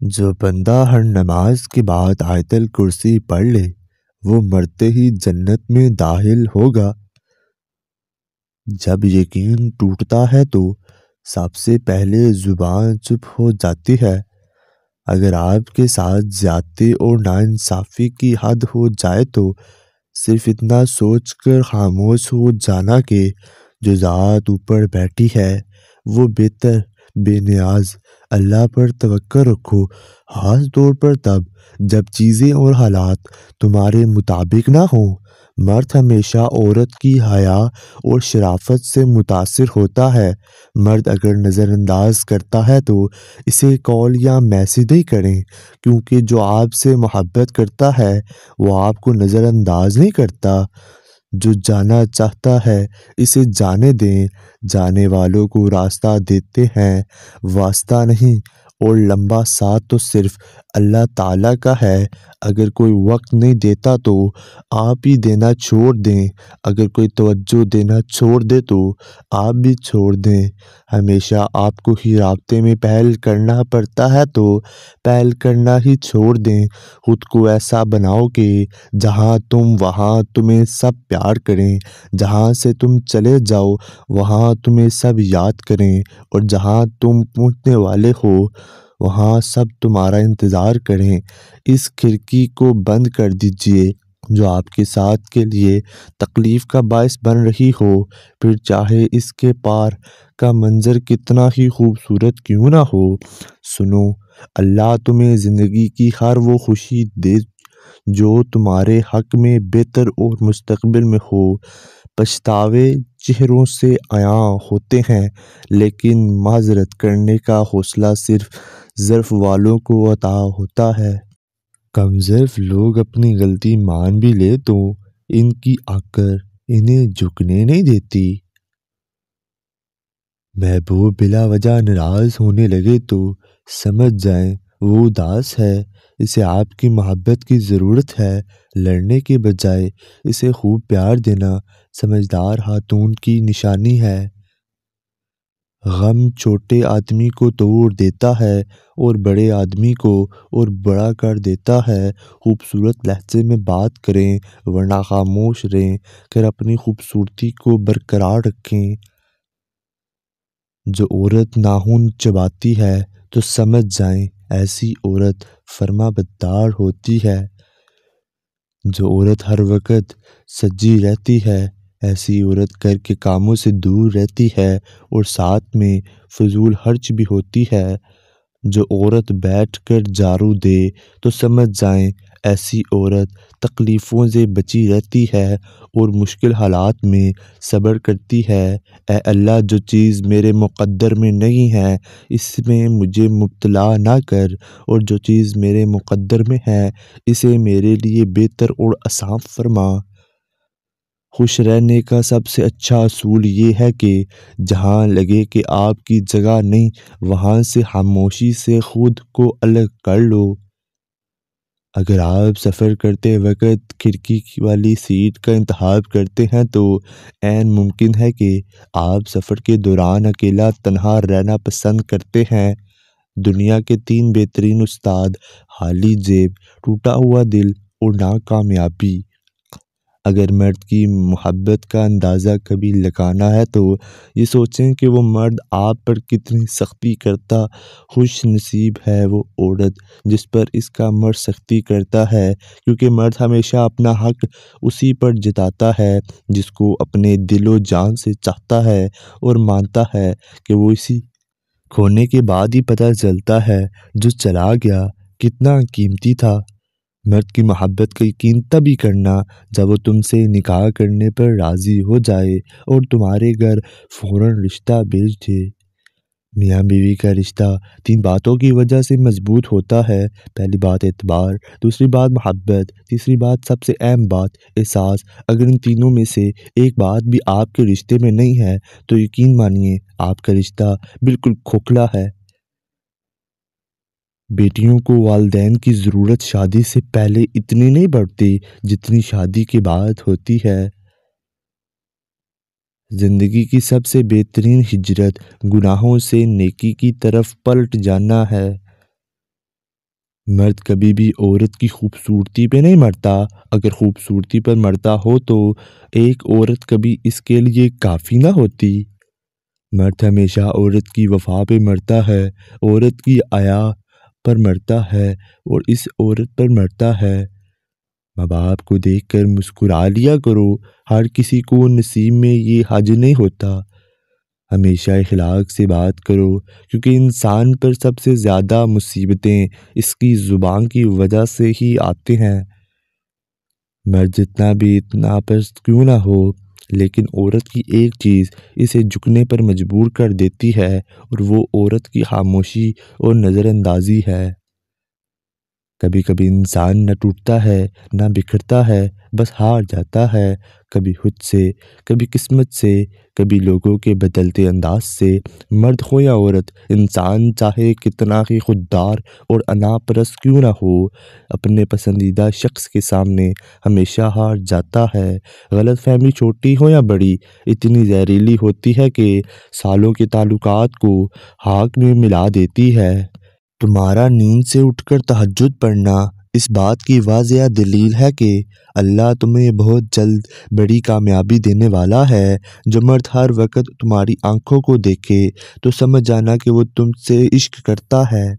جو بندہ ہر نماز کے بعد آیت الکرسی پڑھ لے وہ مرتے ہی جنت میں داخل ہوگا۔ جب یقین ٹوٹتا ہے تو سب سے پہلے زبان چپ ہو جاتی ہے۔ اگر آپ کے ساتھ زیادتی اور ناانصافی کی حد ہو جائے تو صرف اتنا سوچ کر خاموش ہو جانا کہ جو ذات اوپر بیٹھی ہے وہ بہتر بے نیاز اللہ پر توکل رکھو، خاص طور پر تب جب چیزیں اور حالات تمہارے مطابق نہ ہوں۔ مرد ہمیشہ عورت کی حیا اور شرافت سے متاثر ہوتا ہے۔ مرد اگر نظر انداز کرتا ہے تو اسے کال یا میسج نہیں کریں، کیونکہ جو آپ سے محبت کرتا ہے وہ آپ کو نظر انداز نہیں کرتا۔ جو جانا چاہتا ہے اسے جانے دیں، جانے والوں کو راستہ دیتے ہیں واسطہ نہیں، اور لمبا ساتھ تو صرف اللہ تعالیٰ کا ہے۔ اگر کوئی وقت نہیں دیتا تو آپ ہی دینا چھوڑ دیں، اگر کوئی توجہ دینا چھوڑ دے تو آپ بھی چھوڑ دیں۔ ہمیشہ آپ کو ہی رابطے میں پہل کرنا پڑتا ہے تو پہل کرنا ہی چھوڑ دیں۔ خود کو ایسا بناؤ کہ جہاں تم وہاں تمہیں سب پیار کریں، جہاں سے تم چلے جاؤ وہاں تمہیں سب یاد کریں، اور جہاں تم پہنچنے والے ہو وہاں سب تمہارا انتظار کریں۔ اس کھڑکی کو بند کر دیجئے جو آپ کے ساتھ کے لیے تکلیف کا باعث بن رہی ہو، پھر چاہے اس کے پار کا منظر کتنا ہی خوبصورت کیوں نہ ہو۔ سنو، اللہ تمہیں زندگی کی ہر وہ خوشی دے جو تمہارے حق میں بہتر اور مستقبل میں ہو۔ پچھتاوے چہروں سے عیاں ہوتے ہیں، لیکن معذرت کرنے کا حوصلہ صرف ضعف والوں کو عطا ہوتا ہے۔ کم ضعف لوگ اپنی غلطی مان بھی لے تو ان کی آکر انہیں جھکنے نہیں دیتی۔ محبوب بلا وجہ ناراض ہونے لگے تو سمجھ جائیں وہ اداس ہے، اسے آپ کی محبت کی ضرورت ہے۔ لڑنے کے بجائے اسے خوب پیار دینا سمجھدار خاتون کی نشانی ہے۔ غم چھوٹے آدمی کو توڑ دیتا ہے اور بڑے آدمی کو اور بڑا کر دیتا ہے۔ خوبصورت لہجے میں بات کریں ورنہ خاموش رہیں کر اپنی خوبصورتی کو برقرار رکھیں۔ جو عورت ناخن چباتی ہے تو سمجھ جائیں ایسی عورت فرما بردار ہوتی ہے۔ جو عورت ہر وقت سجی رہتی ہے ایسی عورت گھر کے کاموں سے دور رہتی ہے اور ساتھ میں فضول خرچ بھی ہوتی ہے۔ جو عورت بیٹھ کر جھاڑو دے تو سمجھ جائیں ایسی عورت تکلیفوں سے بچی رہتی ہے اور مشکل حالات میں صبر کرتی ہے۔ اے اللہ، جو چیز میرے مقدر میں نہیں ہے اس میں مجھے مبتلا نہ کر، اور جو چیز میرے مقدر میں ہے اسے میرے لیے بہتر اور آسان فرما۔ خوش رہنے کا سب سے اچھا اصول یہ ہے کہ جہاں لگے کہ آپ کی جگہ نہیں وہاں سے خاموشی سے خود کو الگ کر لو۔ اگر آپ سفر کرتے وقت کھڑکی والی سیٹ کا انتخاب کرتے ہیں تو عین ممکن ہے کہ آپ سفر کے دوران اکیلا تنہا رہنا پسند کرتے ہیں۔ دنیا کے 3 بہترین استاد: خالی جیب، ٹوٹا ہوا دل اور ناکامیابی۔ اگر مرد کی محبت کا اندازہ کبھی لگانا ہے تو یہ سوچیں کہ وہ مرد آپ پر کتنی سختی کرتا۔ خوش نصیب ہے وہ عورت جس پر اس کا مرد سختی کرتا ہے، کیونکہ مرد ہمیشہ اپنا حق اسی پر جتاتا ہے جس کو اپنے دل و جان سے چاہتا ہے اور مانتا ہے کہ وہ اسی کھونے کے بعد ہی پتہ چلتا ہے جو چلا گیا کتنا قیمتی تھا۔ مرد کی محبت کا یقین تبھی کرنا جب وہ تم سے نکاح کرنے پر راضی ہو جائے اور تمہارے گھر فوراً رشتہ بھیج دے۔ میاں بیوی کا رشتہ 3 باتوں کی وجہ سے مضبوط ہوتا ہے۔ پہلی بات اعتبار، دوسری بات محبت، تیسری بات سب سے اہم بات احساس۔ اگر ان تینوں میں سے ایک بات بھی آپ کے رشتے میں نہیں ہے تو یقین مانیے آپ کا رشتہ بالکل کھوکھلا ہے۔ بیٹیوں کو والدین کی ضرورت شادی سے پہلے اتنی نہیں بڑھتی جتنی شادی کے بعد ہوتی ہے۔ زندگی کی سب سے بہترین ہجرت گناہوں سے نیکی کی طرف پلٹ جانا ہے۔ مرد کبھی بھی عورت کی خوبصورتی پہ نہیں مرتا، اگر خوبصورتی پر مرتا ہو تو ایک عورت کبھی اس کے لیے کافی نہ ہوتی۔ مرد ہمیشہ عورت کی وفا پہ مرتا ہے، عورت کی حیا پر مرتا ہے اور اس عورت پر مرتا ہے۔ ماں باپ کو دیکھ کر مسکرا لیا کرو، ہر کسی کو نصیب میں یہ حج نہیں ہوتا۔ ہمیشہ اخلاق سے بات کرو، کیونکہ انسان پر سب سے زیادہ مصیبتیں اس کی زبان کی وجہ سے ہی آتے ہیں۔ مرد جتنا بھی اتنا پست کیوں نہ ہو، لیکن عورت کی ایک چیز اسے جھکنے پر مجبور کر دیتی ہے اور وہ عورت کی خاموشی اور نظر اندازی ہے۔ کبھی کبھی انسان نہ ٹوٹتا ہے نہ بکھرتا ہے، بس ہار جاتا ہے، کبھی خود سے، کبھی قسمت سے، کبھی لوگوں کے بدلتے انداز سے۔ مرد ہو یا عورت، انسان چاہے کتنا ہی خوددار اور انا پرست کیوں نہ ہو، اپنے پسندیدہ شخص کے سامنے ہمیشہ ہار جاتا ہے۔ غلط فہمی چھوٹی ہو یا بڑی، اتنی زہریلی ہوتی ہے کہ سالوں کے تعلقات کو خاک میں ملا دیتی ہے۔ تمہارا نیند سے اٹھ کر تہجد پڑھنا اس بات کی واضح دلیل ہے کہ اللہ تمہیں بہت جلد بڑی کامیابی دینے والا ہے۔ جو مرد ہر وقت تمہاری آنکھوں کو دیکھے تو سمجھ جانا کہ وہ تم سے عشق کرتا ہے۔